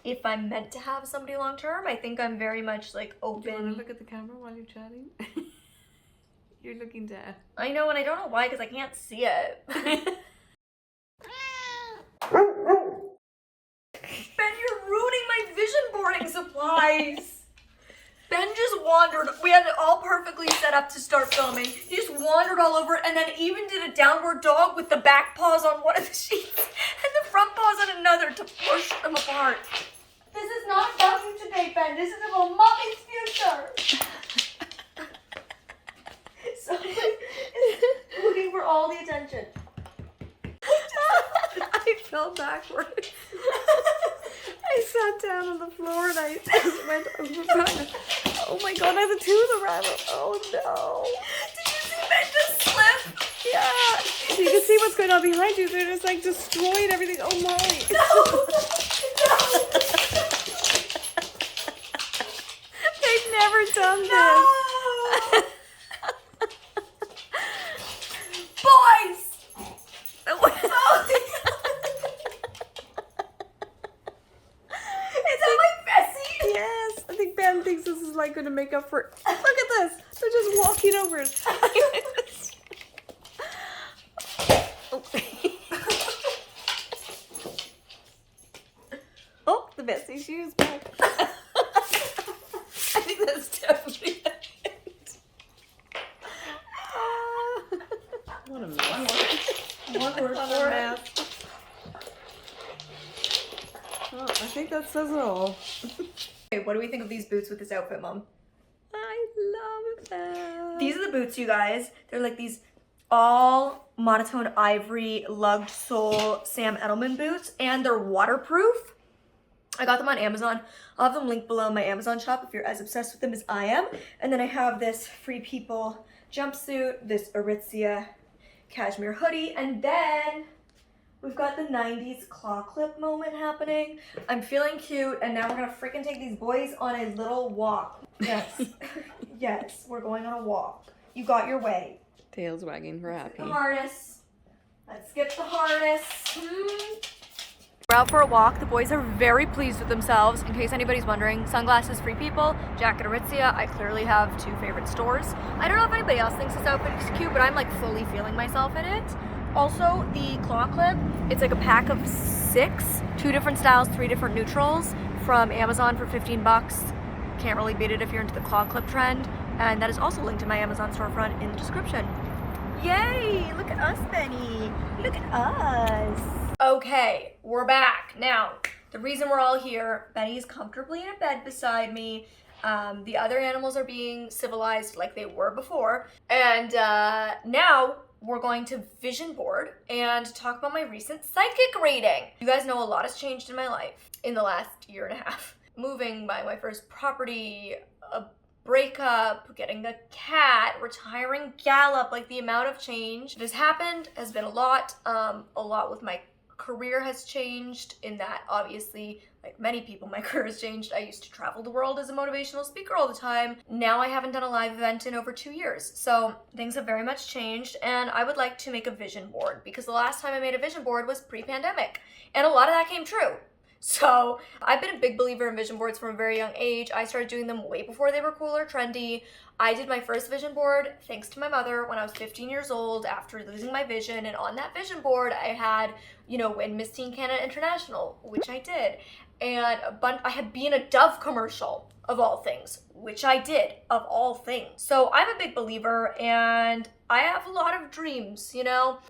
if I'm meant to have somebody long term. I think I'm very much like open. Do you want to look at the camera while you're chatting? You're looking down. I know, and I don't know why, because I can't see it. Ben, you're ruining my vision boarding supplies. Ben just wandered. We had it all perfectly set up to start filming. He just wandered all over and then even did a downward dog with the back paws on one of the sheets and the front paws on another to push them apart. This is not about you today, Ben. This is about Mommy's future. So he's looking for all the attention. I fell backwards. I sat down on the floor and I just went over back. Oh my god, I have a tooth around. Oh no. Did you see Ben just slip? Yeah. You can see what's going on behind you. They're just like destroying everything. Oh my. No. No. They've never done this. No. Boys. Is that like Bessie? Yes. I think Ben thinks this is like going to make up for. Look at this. They're just walking over it. Oh, the Bessie shoes back. I think that's definitely it. What a mess. One word What a for it. mess. Oh, I think that says it all. Okay, what do we think of these boots with this outfit, Mom? I love them. These are the boots, you guys. They're like these all monotone ivory lugged sole Sam Edelman boots, and they're waterproof. I got them on Amazon. I'll have them linked below in my Amazon shop if you're as obsessed with them as I am. And then I have this Free People jumpsuit, this Aritzia cashmere hoodie, and then we've got the 90s claw clip moment happening. I'm feeling cute, and now we're gonna freaking take these boys on a little walk. Yes. Yes, we're going on a walk. You got your way. Tails wagging for happy. The harness. Let's get the harness. We're out for a walk. The boys are very pleased with themselves. In case anybody's wondering, sunglasses, Free People, jacket, Aritzia. I clearly have two favorite stores. I don't know if anybody else thinks this outfit is cute, but I'm like fully feeling myself in it. Also, the claw clip, it's like a pack of 6, 2 different styles, 3 different neutrals from Amazon for 15 bucks. Can't really beat it if you're into the claw clip trend. And that is also linked in my Amazon storefront in the description. Yay! Look at us, Benny. Look at us. Okay, we're back. Now, the reason we're all here, Benny's comfortably in a bed beside me. The other animals are being civilized like they were before. And now we're going to vision board and talk about my recent psychic reading. You guys know a lot has changed in my life in the last year and a half. Moving, buying my first property, a breakup, getting a cat, retiring Gallup, like the amount of change that has happened has been a lot. A lot with my career has changed in that obviously, like many people, my career has changed. I used to travel the world as a motivational speaker all the time. Now I haven't done a live event in over 2 years. So things have very much changed, and I would like to make a vision board because the last time I made a vision board was pre-pandemic, and a lot of that came true. So I've been a big believer in vision boards from a very young age. I started doing them way before they were cool or trendy. I did my first vision board thanks to my mother when I was 15 years old after losing my vision. And on that vision board, I had, win Miss Teen Canada International, which I did. And I had been a Dove commercial, of all things, which I did, of all things. So I'm a big believer, and I have a lot of dreams,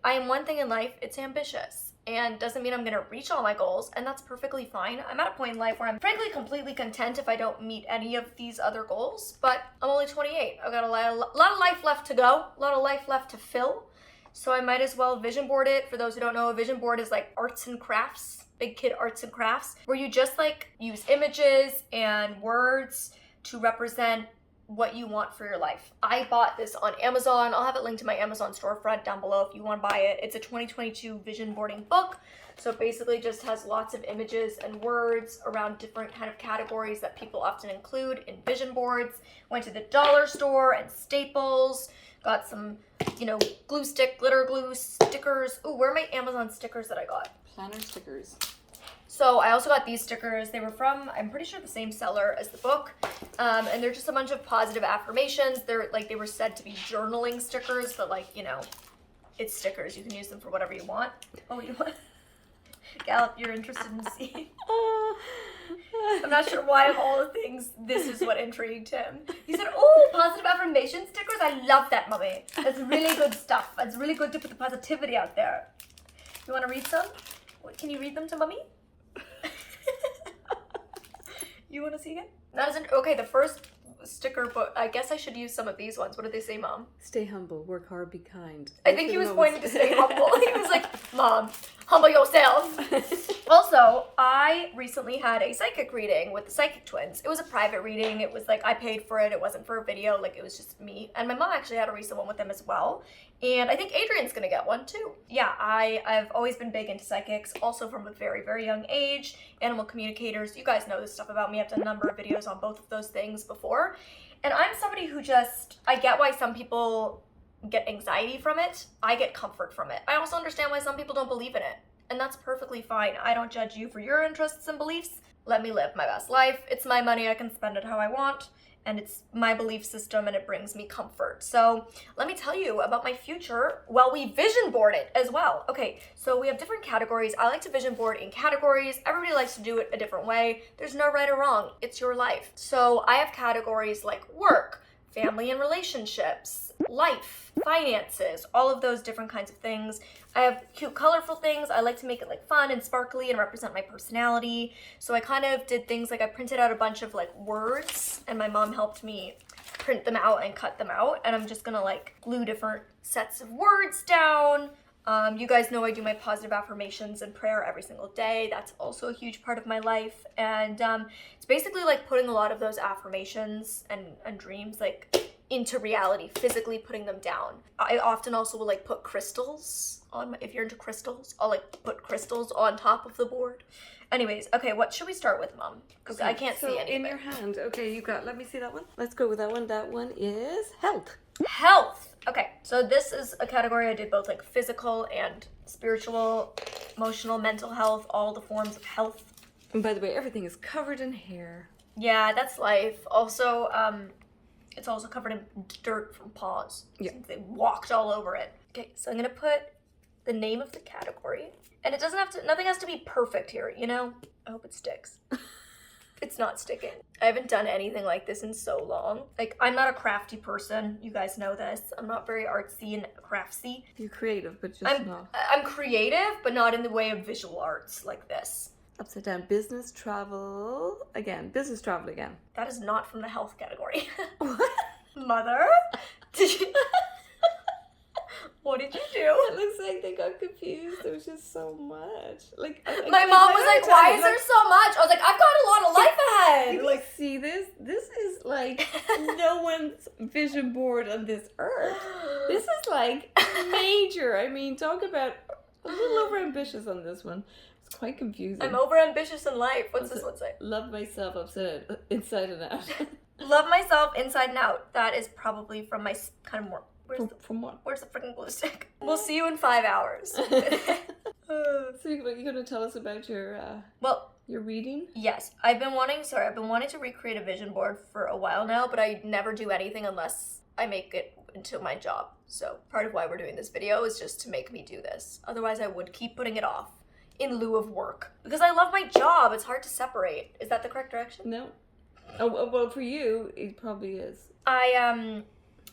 I am one thing in life, it's ambitious. And doesn't mean I'm gonna reach all my goals, and that's perfectly fine. I'm at a point in life where I'm frankly completely content if I don't meet any of these other goals, but I'm only 28. I've got a lot of life left to go, a lot of life left to fill, so I might as well vision board it. For those who don't know, a vision board is like arts and crafts, big kid arts and crafts, where you just like use images and words to represent what you want for your life. I bought this on Amazon. I'll have it linked to my Amazon storefront down below if you want to buy it. It's a 2022 vision boarding book. So it basically just has lots of images and words around different kind of categories that people often include in vision boards. Went to the dollar store and Staples, got some, glue stick, glitter glue, stickers. Ooh, where are my Amazon stickers that I got? Planner stickers. So I also got these stickers. They were from, I'm pretty sure, the same seller as the book. And they're just a bunch of positive affirmations. They're like, they were said to be journaling stickers, but like, you know, it's stickers. You can use them for whatever you want. Oh, you want? Gallop, you're interested in seeing. I'm not sure why of all the things, this is what intrigued him. He said, oh, positive affirmation stickers? I love that, Mommy. That's really good stuff. It's really good to put the positivity out there. You want to read some? Can you read them to Mommy? You want to see again? That isn't, okay, the first sticker book, I guess I should use some of these ones. What did they say, Mom? Stay humble, work hard, be kind. I think he was pointing to stay humble. He was like, Mom, humble yourself. Also, I recently had a psychic reading with the psychic twins. It was a private reading. It was like, I paid for it. It wasn't for a video. Like, it was just me. And my mom actually had a recent one with them as well. And I think Adrian's gonna get one too. Yeah, I've always been big into psychics, also from a very, very young age. Animal communicators, you guys know this stuff about me. I've done a number of videos on both of those things before. And I'm somebody who just, I get why some people get anxiety from it. I get comfort from it. I also understand why some people don't believe in it. And that's perfectly fine. I don't judge you for your interests and beliefs. Let me live my best life. It's my money, I can spend it how I want. And it's my belief system and it brings me comfort. So let me tell you about my future while we vision board it as well. Okay, so we have different categories. I like to vision board in categories. Everybody likes to do it a different way. There's no right or wrong. It's your life. So I have categories like work, family and relationships, life, finances, all of those different kinds of things. I have cute, colorful things. I like to make it like fun and sparkly and represent my personality. So I kind of did things like I printed out a bunch of like words and my mom helped me print them out and cut them out. And I'm just gonna like glue different sets of words down. You guys know I do my positive affirmations and prayer every single day. That's also a huge part of my life. And it's basically like putting a lot of those affirmations and dreams like into reality, physically putting them down. I often also will like put crystals on if you're into crystals, I'll like put crystals on top of the board. Anyways, okay, what should we start with, Mom? Because I can't see anything. In your hand, okay, you got, let me see that one. Let's go with that one. That one is health. Health. Okay, so this is a category I did both like physical and spiritual, emotional, mental health, all the forms of health. And by the way, everything is covered in hair. Yeah, that's life. Also, it's also covered in dirt from paws. Yeah. Since they walked all over it. Okay, so I'm gonna put the name of the category. And it doesn't have to, nothing has to be perfect here, you know? I hope it sticks. It's not sticking. I haven't done anything like this in so long. Like, I'm not a crafty person. You guys know this. I'm not very artsy and craftsy. You're creative, but just not. I'm creative, but not in the way of visual arts like this. Upside down. Business travel again. Business travel again. That is not from the health category. What? Mother? Did you... What did you do? It looks like they got confused. There was just so much. Like my mom was like, "Why is there so much?" I was like, "I've got a lot of life ahead." You like, see this? This is like no one's vision board on this earth. This is like major. I mean, talk about a little over ambitious on this one. It's quite confusing. I'm over ambitious in life. What's this one say? Love myself inside and out. Love myself inside and out. That is probably from my kind of more. From what? Where's the freaking glue stick? We'll see you in 5 hours. So you're going to tell us about your your reading? Yes. I've been wanting to recreate a vision board for a while now, but I never do anything unless I make it into my job. So part of why we're doing this video is just to make me do this. Otherwise I would keep putting it off in lieu of work. Because I love my job. It's hard to separate. Is that the correct direction? No. Oh, well, for you, it probably is. I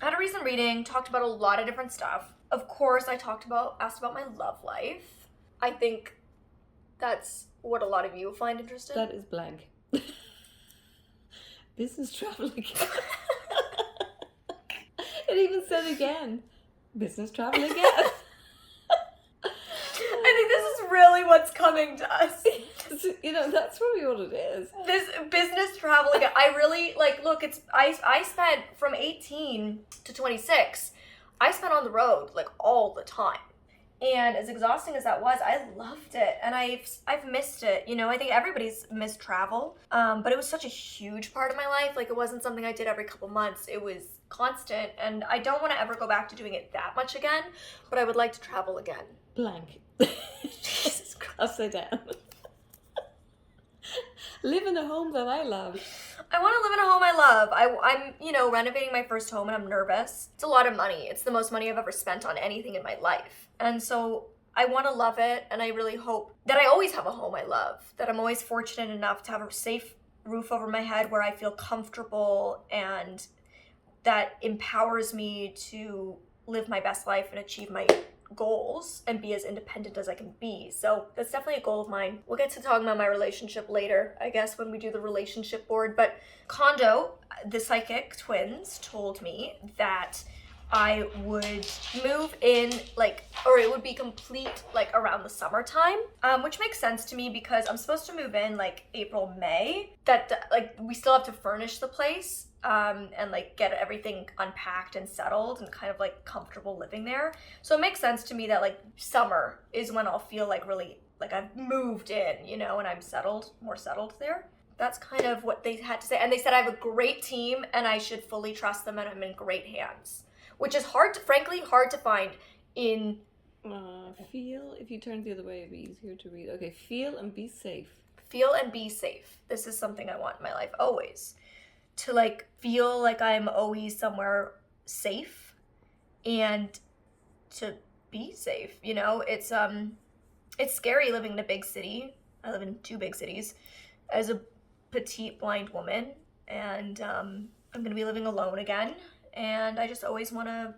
had a recent reading, talked about a lot of different stuff. Of course, I asked about my love life. I think that's what a lot of you find interesting. That is blank. Business travel again. It even said again. Business travel again. I think this is really what's coming to us. You know, that's probably what it is. This business travel again. I really, like, look, I spent from 18 to 26, I spent on the road, like, all the time. And as exhausting as that was, I loved it. And I've missed it. You know, I think everybody's missed travel. But it was such a huge part of my life. Like, it wasn't something I did every couple months. It was constant. And I don't want to ever go back to doing it that much again. But I would like to travel again. Blank. Jesus Christ. Upside down. Live in a home that I love. I want to live in a home I love. I'm, renovating my first home and I'm nervous. It's a lot of money. It's the most money I've ever spent on anything in my life. And so I want to love it, and I really hope that I always have a home I love, that I'm always fortunate enough to have a safe roof over my head where I feel comfortable and that empowers me to live my best life and achieve my goals and be as independent as I can be. So that's definitely a goal of mine. We'll get to talking about my relationship later, I guess, when we do the relationship board. But condo, the psychic twins told me that I would move in or it would be complete around the summertime, which makes sense to me because I'm supposed to move in April, May. That we still have to furnish the place and get everything unpacked and settled and kind of comfortable living there. So it makes sense to me that summer is when I'll feel really I've moved in, and I'm more settled there. That's kind of what they had to say. And they said I have a great team and I should fully trust them and I'm in great hands. Which is frankly hard to find in... Feel, if you turn it the other way, it'd be easier to read. Okay, feel and be safe. Feel and be safe. This is something I want in my life, always. To feel like I'm always somewhere safe and to be safe, It's scary living in a big city. I live in 2 big cities as a petite blind woman, and I'm going to be living alone again. And I just always want to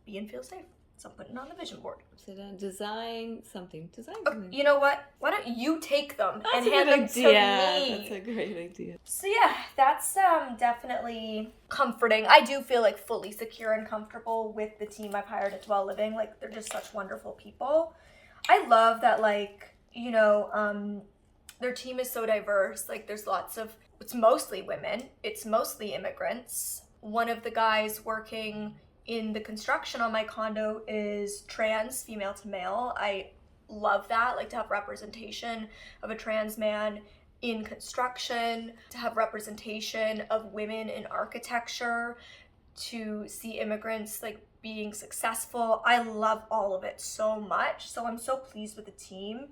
be and feel safe. So I'm putting it on the vision board. So then design something. You know what? Why don't you take them and hand them to me? That's a great idea. So yeah, that's definitely comforting. I do feel fully secure and comfortable with the team I've hired at Dwell Living. They're just such wonderful people. I love that their team is so diverse. There's it's mostly women. It's mostly immigrants. One of the guys working in the construction on my condo is trans, female to male. I love that, to have representation of a trans man in construction, to have representation of women in architecture, to see immigrants being successful. I love all of it so much. So I'm so pleased with the team.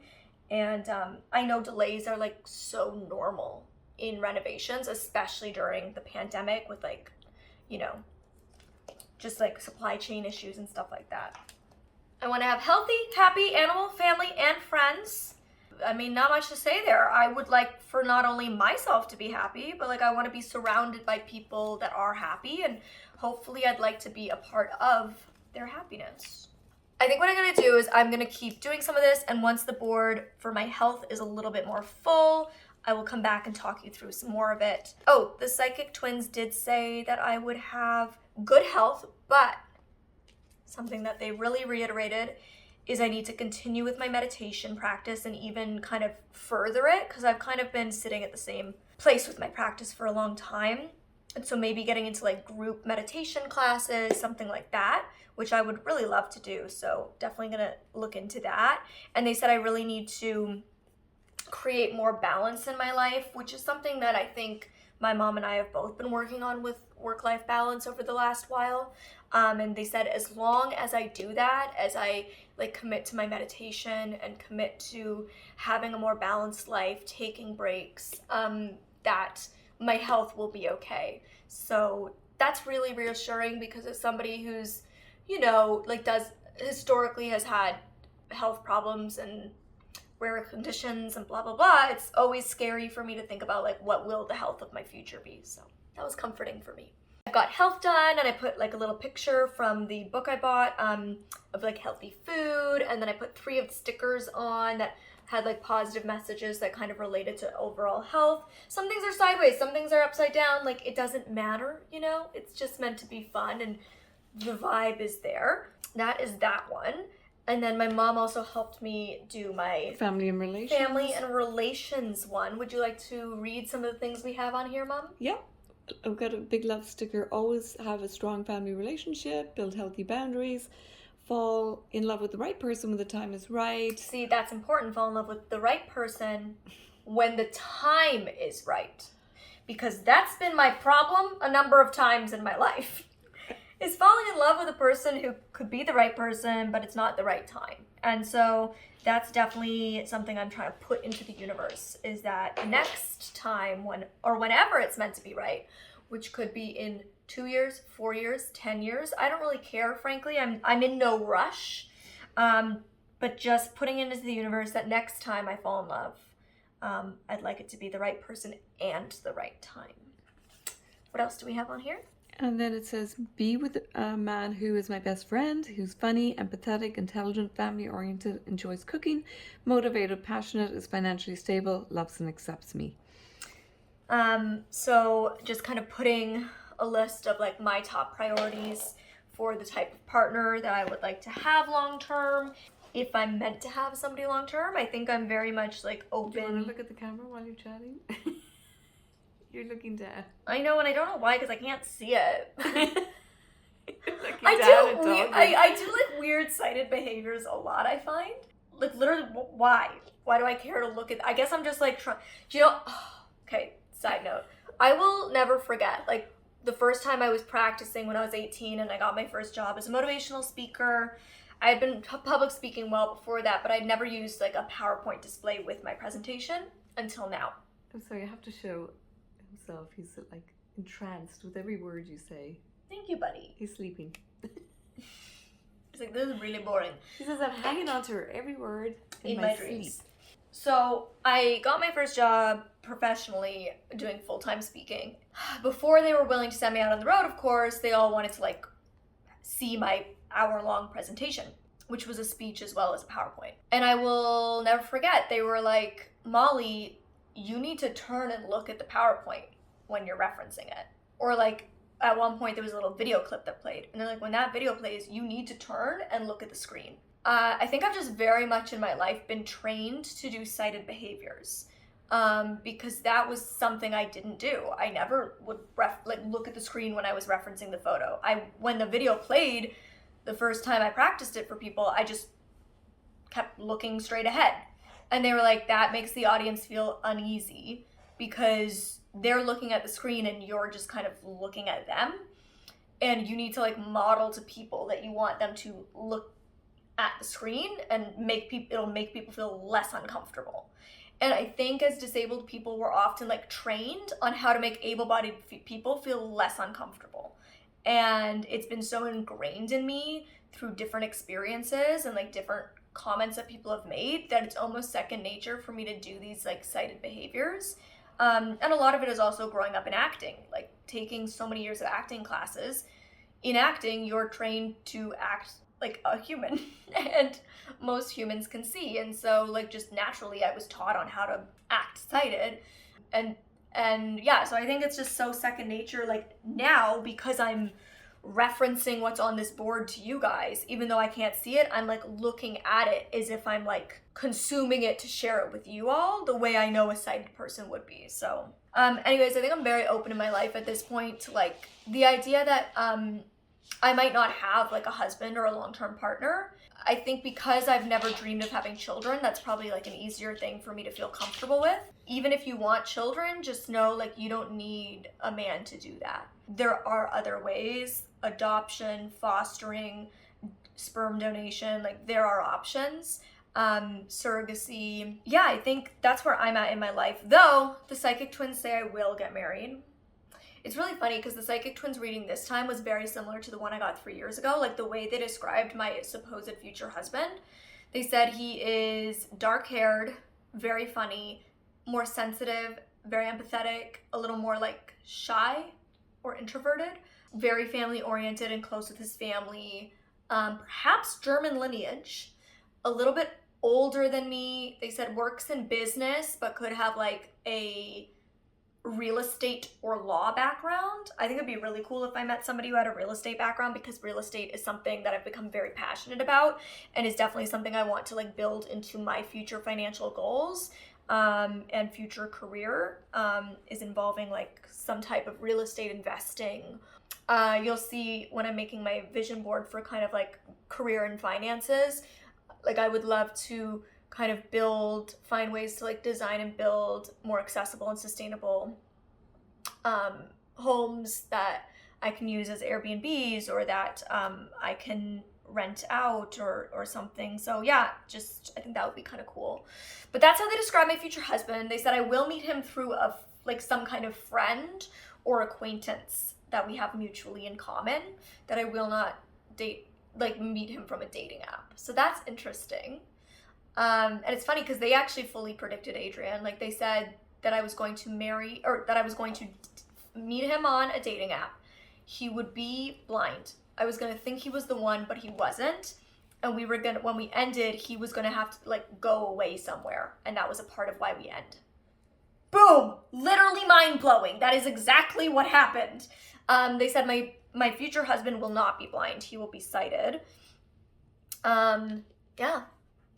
And I know delays are so normal in renovations, especially during the pandemic with just supply chain issues and stuff like that. I want to have healthy, happy animal, family, and friends. I mean, not much to say there. I would like for not only myself to be happy, but I want to be surrounded by people that are happy, and hopefully I'd like to be a part of their happiness. I think what I'm going to do is I'm going to keep doing some of this, and once the board for my health is a little bit more full, I will come back and talk you through some more of it. Oh, the psychic twins did say that I would have good health, but something that they really reiterated is I need to continue with my meditation practice and even kind of further it, because I've kind of been sitting at the same place with my practice for a long time. And so maybe getting into group meditation classes, something like that, which I would really love to do. So definitely gonna look into that. And they said I really need to create more balance in my life, which is something that I think my mom and I have both been working on with work-life balance over the last while. And they said as long as I do that, as I commit to my meditation and commit to having a more balanced life, taking breaks, that my health will be okay. So that's really reassuring, because as somebody who's, historically has had health problems and rare conditions and blah, blah, blah, it's always scary for me to think about what will the health of my future be. So that was comforting for me. I got health done, and I put a little picture from the book I bought of healthy food, and then I put 3 of the stickers on that had positive messages that kind of related to overall health. Some things are sideways, some things are upside down. It doesn't matter, it's just meant to be fun, and the vibe is there. That is that one. And then my mom also helped me do my family and relations one. Would you like to read some of the things we have on here, Mom? Yeah. I've got a big love sticker. Always have a strong family relationship, build healthy boundaries, fall in love with the right person when the time is right. See, that's important. Fall in love with the right person when the time is right. Because that's been my problem a number of times in my life. Is falling in love with a person who could be the right person, but it's not the right time. And so that's definitely something I'm trying to put into the universe, is that next time whenever it's meant to be right, which could be in 2 years, 4 years, 10 years. I don't really care, frankly. I'm in no rush. But just putting it into the universe that next time I fall in love, I'd like it to be the right person and the right time. What else do we have on here? And then it says, be with a man who is my best friend, who's funny, empathetic, intelligent, family-oriented, enjoys cooking, motivated, passionate, is financially stable, loves and accepts me. So just kind of putting a list of like my top priorities for the type of partner that I would like to have long-term. If I'm meant to have somebody long-term, I think I'm very much like open. Do you want to look at the camera while you're chatting? You're looking down. I know, and I don't know why, because I can't see it. I do like weird sighted behaviors a lot, I find. Like literally, why? Why do I care to look at? I guess I'm just like trying. Do you know? Okay, side note. I will never forget, like, the first time I was practicing when I was 18 and I got my first job as a motivational speaker. I had been public speaking well before that, but I'd never used like a PowerPoint display with my presentation until now. I'm sorry, I have to show himself. He's like entranced with every word you say. Thank you, buddy. He's sleeping. It's like, this is really boring. He says, I'm hanging on to her every word in my dreams. Sleep. So I got my first job professionally doing full-time speaking. Before they were willing to send me out on the road, of course, they all wanted to like see my hour-long presentation, which was a speech as well as a PowerPoint. And I will never forget, they were like, Molly, you need to turn and look at the PowerPoint when you're referencing it. Or like, at one point there was a little video clip that played, and they're like, when that video plays, you need to turn and look at the screen. I think I've just very much in my life been trained to do sighted behaviors, because that was something I didn't do. I never would look at the screen when I was referencing the photo. When the video played, the first time I practiced it for people, I just kept looking straight ahead. And they were like, that makes the audience feel uneasy because they're looking at the screen and you're just kind of looking at them. And you need to like model to people that you want them to look at the screen and it'll make people feel less uncomfortable. And I think as disabled people, we're often like trained on how to make able-bodied people feel less uncomfortable. And it's been so ingrained in me through different experiences and like different comments that people have made that it's almost second nature for me to do these like sighted behaviors. And a lot of it is also growing up in acting, like taking so many years of acting classes. In acting, you're trained to act like a human and most humans can see. And so like just naturally I was taught on how to act sighted. And yeah, so I think it's just so second nature. Like now, because I'm referencing what's on this board to you guys, even though I can't see it, I'm like looking at it as if I'm like consuming it to share it with you all the way I know a sighted person would be. So anyways, I think I'm very open in my life at this point to like the idea that I might not have like a husband or a long-term partner. I think because I've never dreamed of having children, that's probably like an easier thing for me to feel comfortable with. Even if you want children, just know like you don't need a man to do that. There are other ways: adoption, fostering, sperm donation, like there are options. Surrogacy. Yeah, I think that's where I'm at in my life. Though the psychic twins say I will get married. It's really funny because the psychic twins reading this time was very similar to the one I got 3 years ago. Like the way they described my supposed future husband. They said he is dark-haired, very funny, more sensitive, very empathetic, a little more like shy or introverted, very family-oriented and close with his family, perhaps German lineage, a little bit older than me. They said works in business but could have like a real estate or law background. I think it'd be really cool if I met somebody who had a real estate background, because real estate is something that I've become very passionate about and is definitely something I want to like build into my future financial goals and future career is involving like some type of real estate investing. You'll see when I'm making my vision board for kind of like career and finances, like I would love to kind of find ways to like design and build more accessible and sustainable homes that I can use as Airbnbs, or that I can rent out or something. So yeah, just I think that would be kind of cool. But that's how they describe my future husband. They said I will meet him through some kind of friend or acquaintance that we have mutually in common, that I will not meet him from a dating app. So that's interesting. And it's funny because they actually fully predicted Adrian. Like, they said that I was going to meet him on a dating app. He would be blind. I was going to think he was the one, but he wasn't. And when we ended, he was going to have to go away somewhere. And that was a part of why we end. Boom! Literally mind-blowing. That is exactly what happened. They said my future husband will not be blind. He will be sighted. Yeah.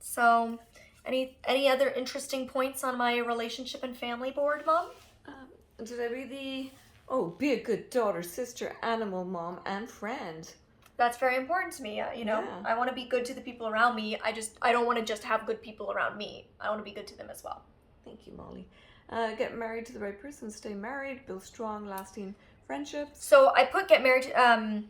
So, any other interesting points on my relationship and family board, Mom? Did I read be a good daughter, sister, animal, mom, and friend? That's very important to me. Yeah. I want to be good to the people around me. I don't want to just have good people around me. I want to be good to them as well. Thank you, Molly. Get married to the right person, stay married, build strong, lasting friendships. So I put get married and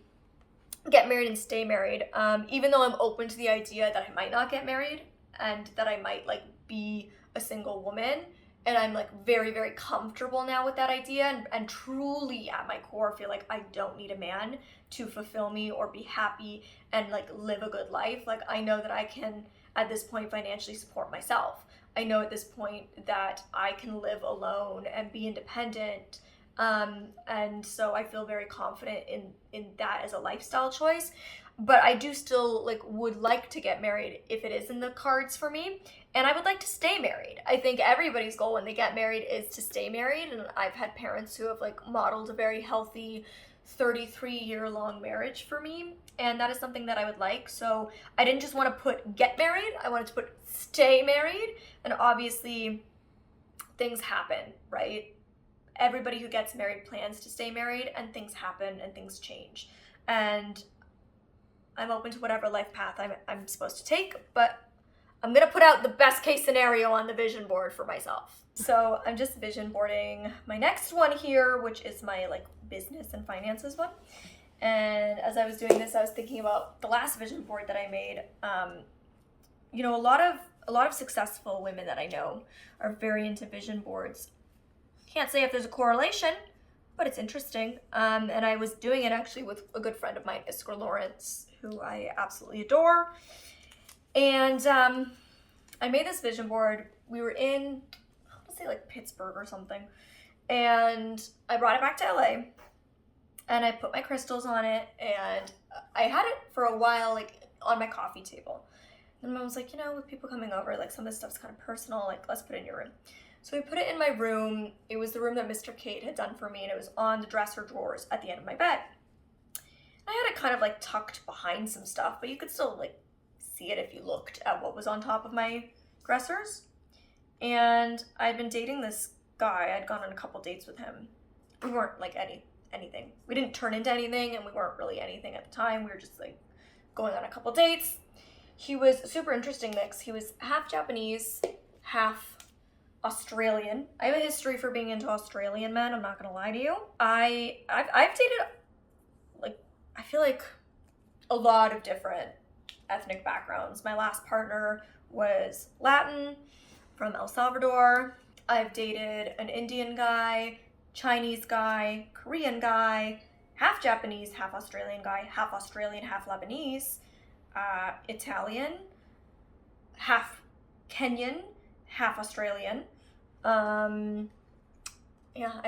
stay married. Even though I'm open to the idea that I might not get married and that I might be a single woman. And I'm very, very comfortable now with that idea, and truly at my core feel like I don't need a man to fulfill me or be happy and live a good life. I know that I can at this point financially support myself. I know at this point that I can live alone and be independent. And so I feel very confident in that as a lifestyle choice. But I do still would like to get married if it is in the cards for me. And I would like to stay married. I think everybody's goal when they get married is to stay married. And I've had parents who have modeled a very healthy 33-year-long marriage for me. And that is something that I would like. So I didn't just want to put get married. I wanted to put stay married. And obviously things happen, right? Everybody who gets married plans to stay married, and things happen and things change. And I'm open to whatever life path I'm supposed to take, but I'm going to put out the best case scenario on the vision board for myself. So I'm just vision boarding my next one here, which is my business and finances one. And as I was doing this, I was thinking about the last vision board that I made. A lot of successful women that I know are very into vision boards. Can't say if there's a correlation, but it's interesting. And I was doing it actually with a good friend of mine, Iskra Lawrence, who I absolutely adore. And I made this vision board. We were in, let's say Pittsburgh or something. And I brought it back to LA. And I put my crystals on it. And I had it for a while on my coffee table. And Mom was like, with people coming over, some of this stuff's kind of personal. Let's put it in your room. So we put it in my room. It was the room that Mr. Kate had done for me, and it was on the dresser drawers at the end of my bed. I had it kind of tucked behind some stuff, but you could still see it if you looked at what was on top of my dressers. And I'd been dating this guy. I'd gone on a couple dates with him. We weren't anything. We didn't turn into anything, and we weren't really anything at the time. We were just going on a couple dates. He was a super interesting mix. He was half Japanese, half Australian. I have a history for being into Australian men, I'm not gonna lie to you. I've dated I feel a lot of different ethnic backgrounds. My last partner was Latin, from El Salvador. I've dated an Indian guy, Chinese guy, Korean guy, half Japanese, half Australian guy, half Australian, half Lebanese, Italian, half Kenyan, half Australian. I've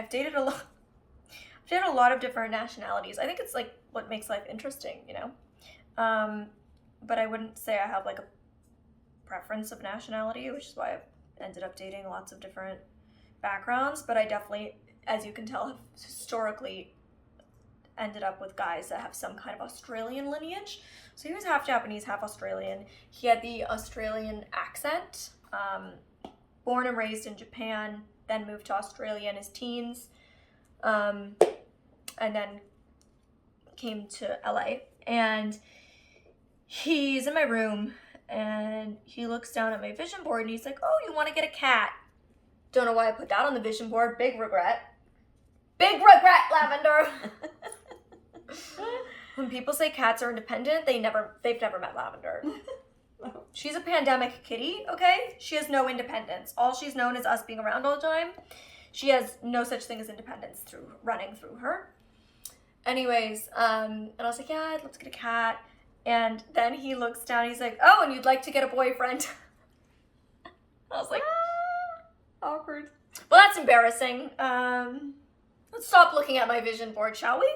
dated a lot of different nationalities. I think it's what makes life interesting, but I wouldn't say I have a preference of nationality, which is why I've ended up dating lots of different backgrounds. But I definitely, as you can tell, have historically ended up with guys that have some kind of Australian lineage. So he was half Japanese, half Australian. He had the Australian accent. Born and raised in Japan, then moved to Australia in his teens, and then came to LA. And he's in my room, and he looks down at my vision board, and he's like, "Oh, you want to get a cat?" Don't know why I put that on the vision board. Big regret. Big regret, Lavender. When people say cats are independent, they've never met Lavender. She's a pandemic kitty, okay? She has no independence. All she's known is us being around all the time. She has no such thing as independence running through her. Anyways, and I was like, yeah, I'd love to get a cat. And then he looks down, he's like, oh, and you'd like to get a boyfriend. I was like, awkward. Well, that's embarrassing. Let's stop looking at my vision board, shall we?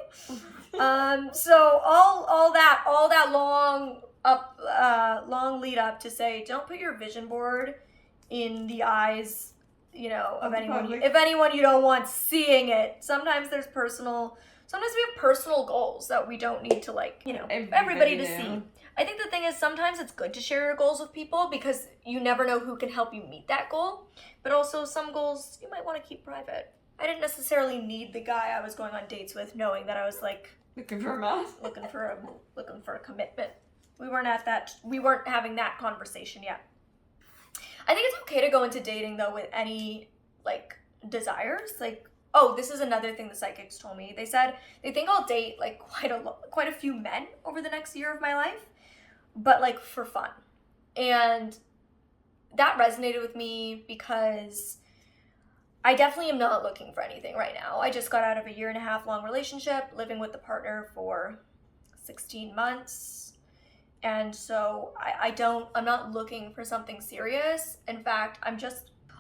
So all that long lead up to say, don't put your vision board in the eyes, you know, of anyone. If anyone you don't want seeing it. Sometimes we have personal goals that we don't need to, like, you know, everybody to see. I think the thing is, sometimes it's good to share your goals with people because you never know who can help you meet that goal. But also some goals you might want to keep private. I didn't necessarily need the guy I was going on dates with knowing that I was like looking for a man, looking for a commitment. We weren't having that conversation yet. I think it's okay to go into dating though with any like desires. Like, oh, this is another thing the psychics told me. They said they think I'll date like quite a few men over the next year of my life, but like for fun. And that resonated with me because I definitely am not looking for anything right now. I just got out of a 1.5 year long relationship, living with the partner for 16 months. And so I'm not looking for something serious. In fact,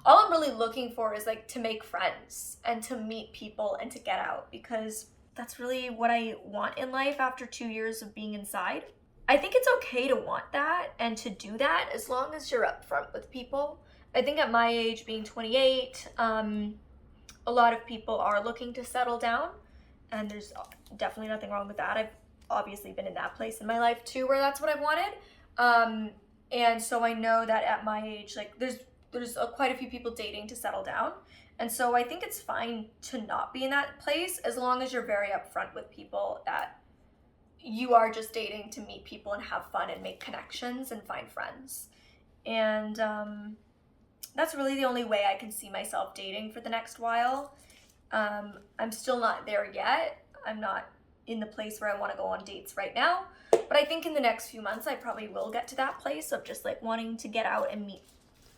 all I'm really looking for is like to make friends and to meet people and to get out, because that's really what I want in life after 2 years of being inside. I think it's okay to want that and to do that as long as you're upfront with people. I think at my age, being 28, a lot of people are looking to settle down, and there's definitely nothing wrong with that. I've obviously been in that place in my life too, where that's what I wanted. And so I know that at my age, like there's quite a few people dating to settle down. And so I think it's fine to not be in that place as long as you're very upfront with people that you are just dating to meet people and have fun and make connections and find friends. And that's really the only way I can see myself dating for the next while. I'm still not there yet. I'm not in the place where I want to go on dates right now. But I think in the next few months, I probably will get to that place of just like wanting to get out and meet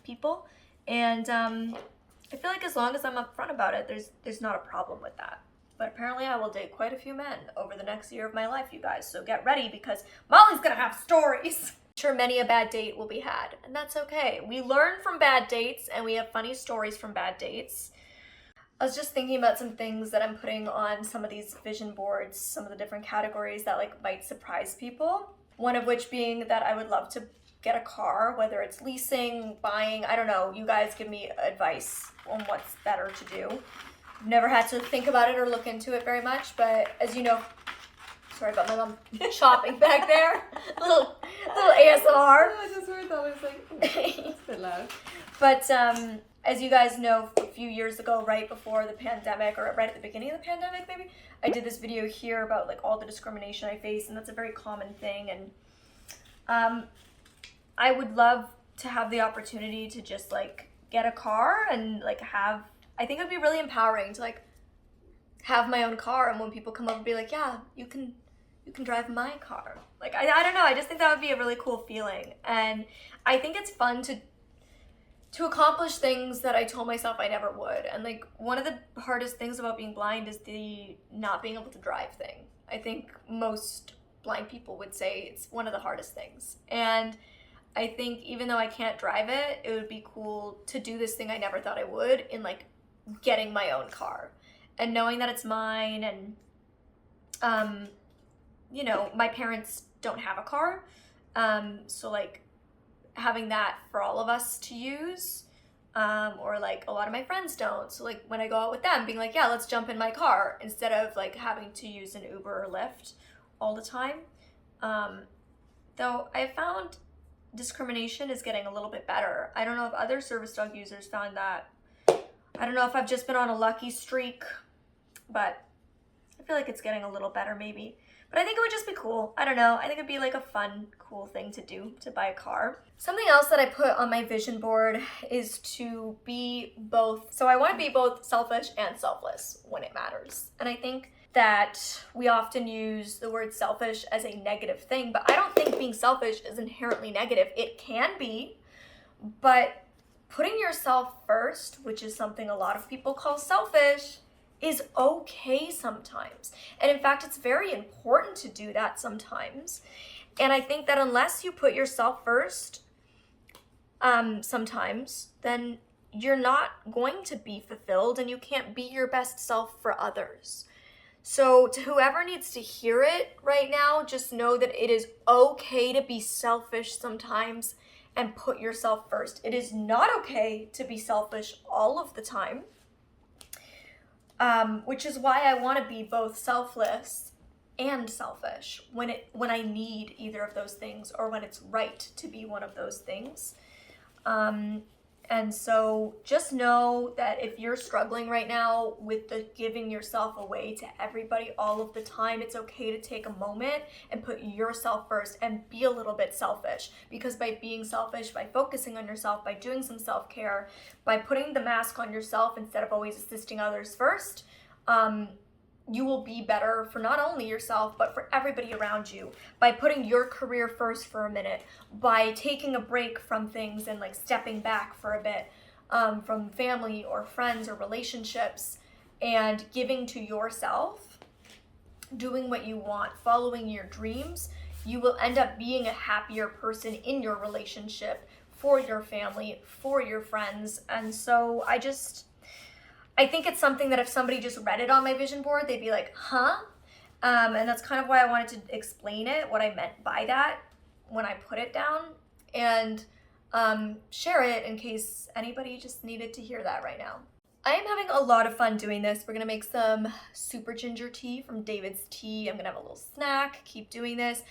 people. And I feel like as long as I'm upfront about it, there's not a problem with that. But apparently I will date quite a few men over the next year of my life, you guys. So get ready, because Molly's gonna have stories. Sure, many a bad date will be had, and that's okay. We learn from bad dates, and we have funny stories from bad dates. I was just thinking about some things that I'm putting on some of these vision boards, some of the different categories that like might surprise people. One of which being that I would love to get a car, whether it's leasing, buying, I don't know. You guys give me advice on what's better to do. I've never had to think about it or look into it very much, but as you know, sorry about my mom chopping back there. little ASMR. I just heard that. I was like, it's a bit loud. But as you guys know, a few years ago, right before the pandemic, or right at the beginning of the pandemic maybe, I did this video here about like all the discrimination I face, and that's a very common thing. And I would love to have the opportunity to just like get a car and like I think it would be really empowering to like have my own car, and when people come up and be like, yeah, you can drive my car. Like, I don't know, I just think that would be a really cool feeling. And I think it's fun to accomplish things that I told myself I never would. And like, one of the hardest things about being blind is the not being able to drive thing. I think most blind people would say it's one of the hardest things. And I think even though I can't drive it, it would be cool to do this thing I never thought I would in like getting my own car and knowing that it's mine. And you know, my parents don't have a car, so like having that for all of us to use, or like a lot of my friends don't, so like when I go out with them, being like, yeah, let's jump in my car instead of like having to use an Uber or Lyft all the time. Though I found discrimination is getting a little bit better. I don't know if other service dog users found that. I don't know if I've just been on a lucky streak, but I feel like it's getting a little better maybe. But I think it would just be cool. I don't know. I think it'd be like a fun, cool thing to do, to buy a car. Something else that I put on my vision board is to be both. So I want to be both selfish and selfless when it matters. And I think that we often use the word selfish as a negative thing, but I don't think being selfish is inherently negative. It can be, but putting yourself first, which is something a lot of people call selfish, is okay sometimes. And in fact, it's very important to do that sometimes. And I think that unless you put yourself first, sometimes, then you're not going to be fulfilled and you can't be your best self for others. So to whoever needs to hear it right now, just know that it is okay to be selfish sometimes and put yourself first. It is not okay to be selfish all of the time, which is why I want to be both selfless and selfish when I need either of those things, or when it's right to be one of those things. And so just know that if you're struggling right now with the giving yourself away to everybody all of the time, it's okay to take a moment and put yourself first and be a little bit selfish. Because by being selfish, by focusing on yourself, by doing some self-care, by putting the mask on yourself instead of always assisting others first, you will be better for not only yourself, but for everybody around you. By putting your career first for a minute, by taking a break from things and like stepping back for a bit from family or friends or relationships, and giving to yourself, doing what you want, following your dreams, you will end up being a happier person in your relationship, for your family, for your friends. And so I think it's something that if somebody just read it on my vision board, they'd be like, huh? And that's kind of why I wanted to explain it, what I meant by that when I put it down, and share it in case anybody just needed to hear that right now. I am having a lot of fun doing this. We're gonna make some super ginger tea from David's Tea. I'm gonna have a little snack, keep doing this.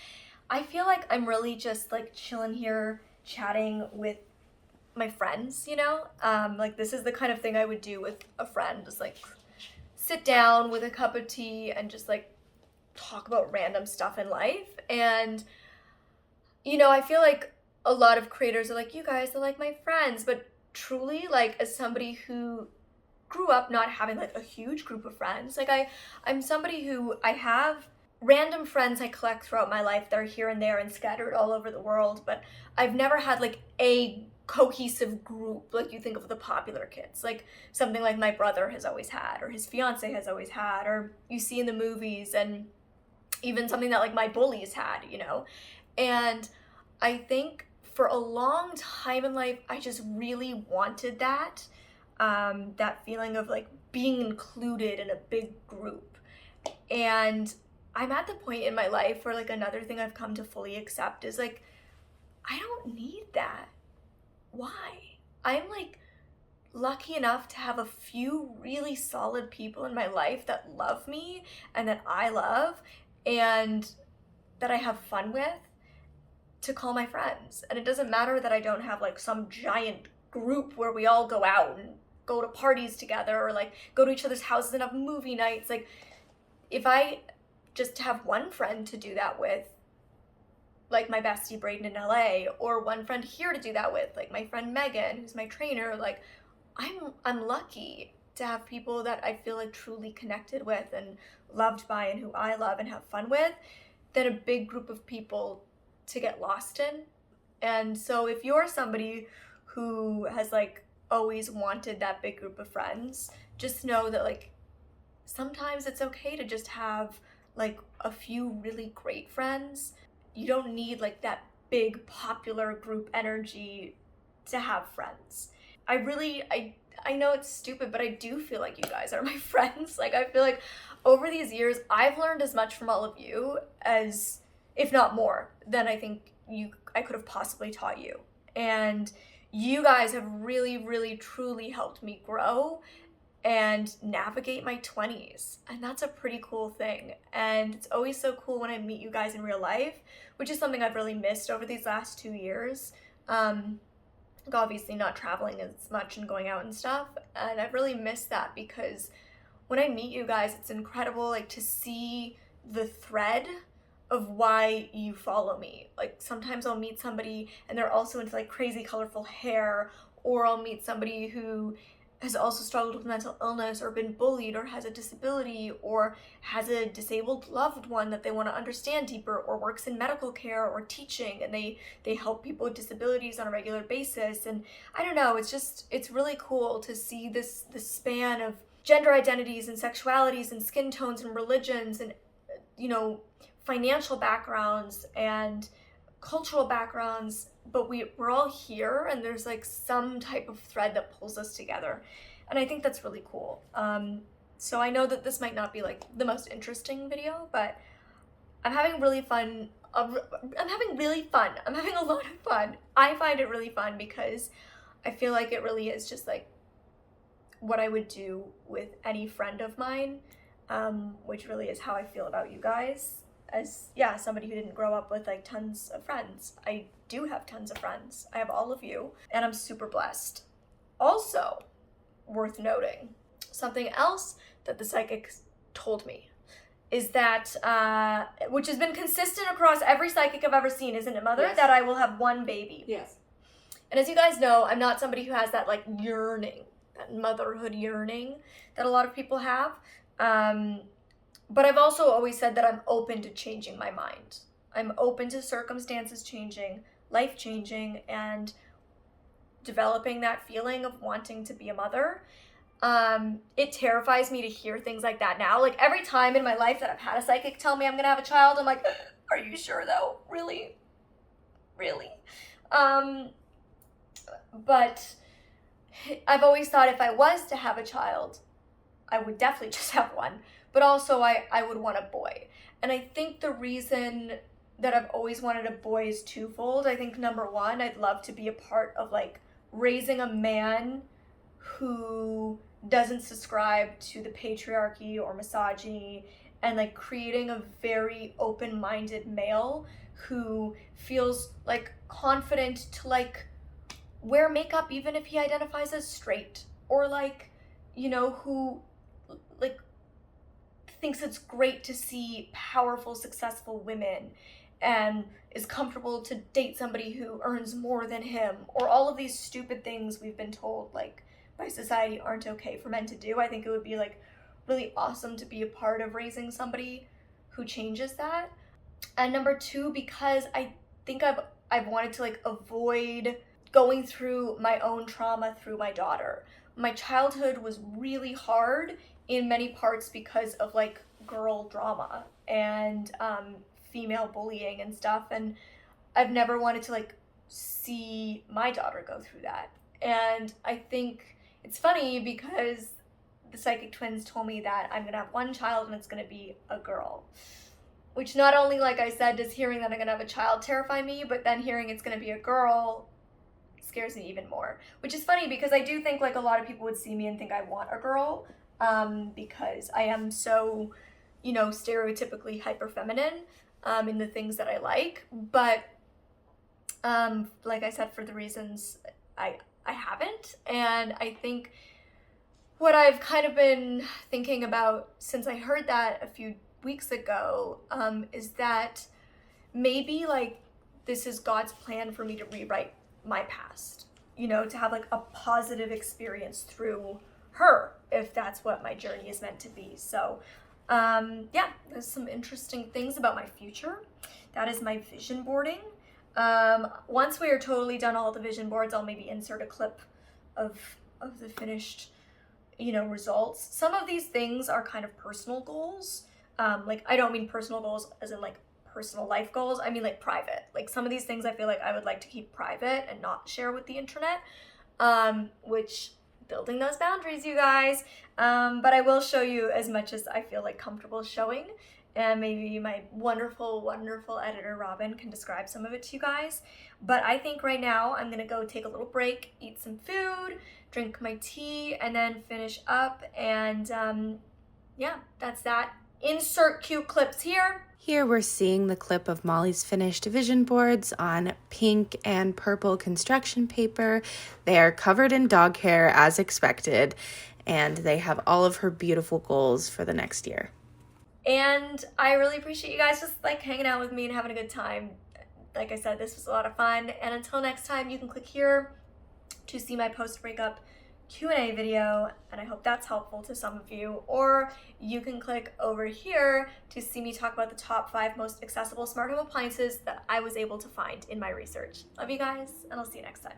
I feel like I'm really just like chilling here, chatting with my friends, you know? Like this is the kind of thing I would do with a friend, just like sit down with a cup of tea and just like talk about random stuff in life. And, you know, I feel like a lot of creators are like, you guys are like my friends, but truly, like, as somebody who grew up not having like a huge group of friends, like I'm somebody who, I have random friends I collect throughout my life that are here and there and scattered all over the world, but I've never had like a cohesive group like you think of the popular kids, like something like my brother has always had, or his fiance has always had, or you see in the movies, and even something that like my bullies had, you know. And I think for a long time in life, I just really wanted that, that feeling of like being included in a big group. And I'm at the point in my life where like another thing I've come to fully accept is like, I don't need that. Why? I'm like lucky enough to have a few really solid people in my life that love me and that I love and that I have fun with, to call my friends. And it doesn't matter that I don't have like some giant group where we all go out and go to parties together, or like go to each other's houses and have movie nights. Like if I just have one friend to do that with, like my bestie Braden in LA, or one friend here to do that with, like my friend Megan, who's my trainer, like I'm lucky to have people that I feel like truly connected with and loved by and who I love and have fun with, than a big group of people to get lost in. And so if you're somebody who has like always wanted that big group of friends, just know that like sometimes it's okay to just have like a few really great friends. You don't need like that big popular group energy to have friends. I know it's stupid, but I do feel like you guys are my friends. Like I feel like over these years, I've learned as much from all of you as, if not more, than I think I could have possibly taught you. And you guys have really, really, truly helped me grow and navigate my 20s. And that's a pretty cool thing. And it's always so cool when I meet you guys in real life, which is something I've really missed over these last 2 years. Like obviously not traveling as much and going out and stuff. And I've really missed that, because when I meet you guys, it's incredible like to see the thread of why you follow me. Like sometimes I'll meet somebody and they're also into like crazy colorful hair, or I'll meet somebody who has also struggled with mental illness or been bullied or has a disability or has a disabled loved one that they want to understand deeper, or works in medical care or teaching, and they help people with disabilities on a regular basis. And I don't know, it's really cool to see this span of gender identities and sexualities and skin tones and religions and, you know, financial backgrounds and cultural backgrounds, but we're all here, and there's like some type of thread that pulls us together, and I think that's really cool. So I know that this might not be like the most interesting video, but I'm having really fun. I'm having a lot of fun. I find it really fun because I feel like it really is just like what I would do with any friend of mine, which really is how I feel about you guys. As, yeah, somebody who didn't grow up with like tons of friends. I do have tons of friends. I have all of you, and I'm super blessed. Also, worth noting, something else that the psychic told me is that, which has been consistent across every psychic I've ever seen, isn't it, Mother? Yes. That I will have one baby. Yes. And as you guys know, I'm not somebody who has that like yearning, that motherhood yearning that a lot of people have. But I've also always said that I'm open to changing my mind. I'm open to circumstances changing, life changing, and developing that feeling of wanting to be a mother. It terrifies me to hear things like that now. Like every time in my life that I've had a psychic tell me I'm gonna have a child, I'm like, are you sure though? Really? Really? But I've always thought if I was to have a child, I would definitely just have one. But also I would want a boy. And I think the reason that I've always wanted a boy is twofold. I think number one, I'd love to be a part of like raising a man who doesn't subscribe to the patriarchy or misogyny, and like creating a very open-minded male who feels like confident to like wear makeup even if he identifies as straight, or like, you know, who like thinks it's great to see powerful, successful women and is comfortable to date somebody who earns more than him, or all of these stupid things we've been told like by society aren't okay for men to do. I think it would be like really awesome to be a part of raising somebody who changes that. And number two, because I think I've wanted to like avoid going through my own trauma through my daughter. My childhood was really hard in many parts because of like girl drama and female bullying and stuff, and I've never wanted to like see my daughter go through that. And I think it's funny because the psychic twins told me that I'm gonna have one child and it's gonna be a girl, which not only, like I said, does hearing that I'm gonna have a child terrify me, but then hearing it's gonna be a girl scares me even more. Which is funny because I do think like a lot of people would see me and think I want a girl, because I am so, you know, stereotypically hyper feminine in the things that I like. But like I said, for the reasons I haven't. And I think what I've kind of been thinking about since I heard that a few weeks ago is that maybe like this is God's plan for me to rewrite my past, you know, to have like a positive experience through her, if that's what my journey is meant to be. So yeah, there's some interesting things about my future. That is my vision boarding. Once we are totally done all the vision boards, I'll maybe insert a clip of the finished, you know, results. Some of these things are kind of personal goals. Like I don't mean personal goals as in like personal life goals. I mean like private. Like some of these things I feel like I would like to keep private and not share with the internet, which building those boundaries, you guys. But I will show you as much as I feel like comfortable showing, and maybe my wonderful, wonderful editor Robin can describe some of it to you guys. But I think right now I'm gonna go take a little break, eat some food, drink my tea, and then finish up. And yeah, that's that. Insert cute clips here. Here we're seeing the clip of Molly's finished vision boards on pink and purple construction paper. They are covered in dog hair as expected, and they have all of her beautiful goals for the next year. And I really appreciate you guys just like hanging out with me and having a good time. Like I said, this was a lot of fun. And until next time, you can click here to see my post-breakup Q&A video, and I hope that's helpful to some of you. Or you can click over here to see me talk about the top 5 most accessible smart home appliances that I was able to find in my research. Love you guys, and I'll see you next time.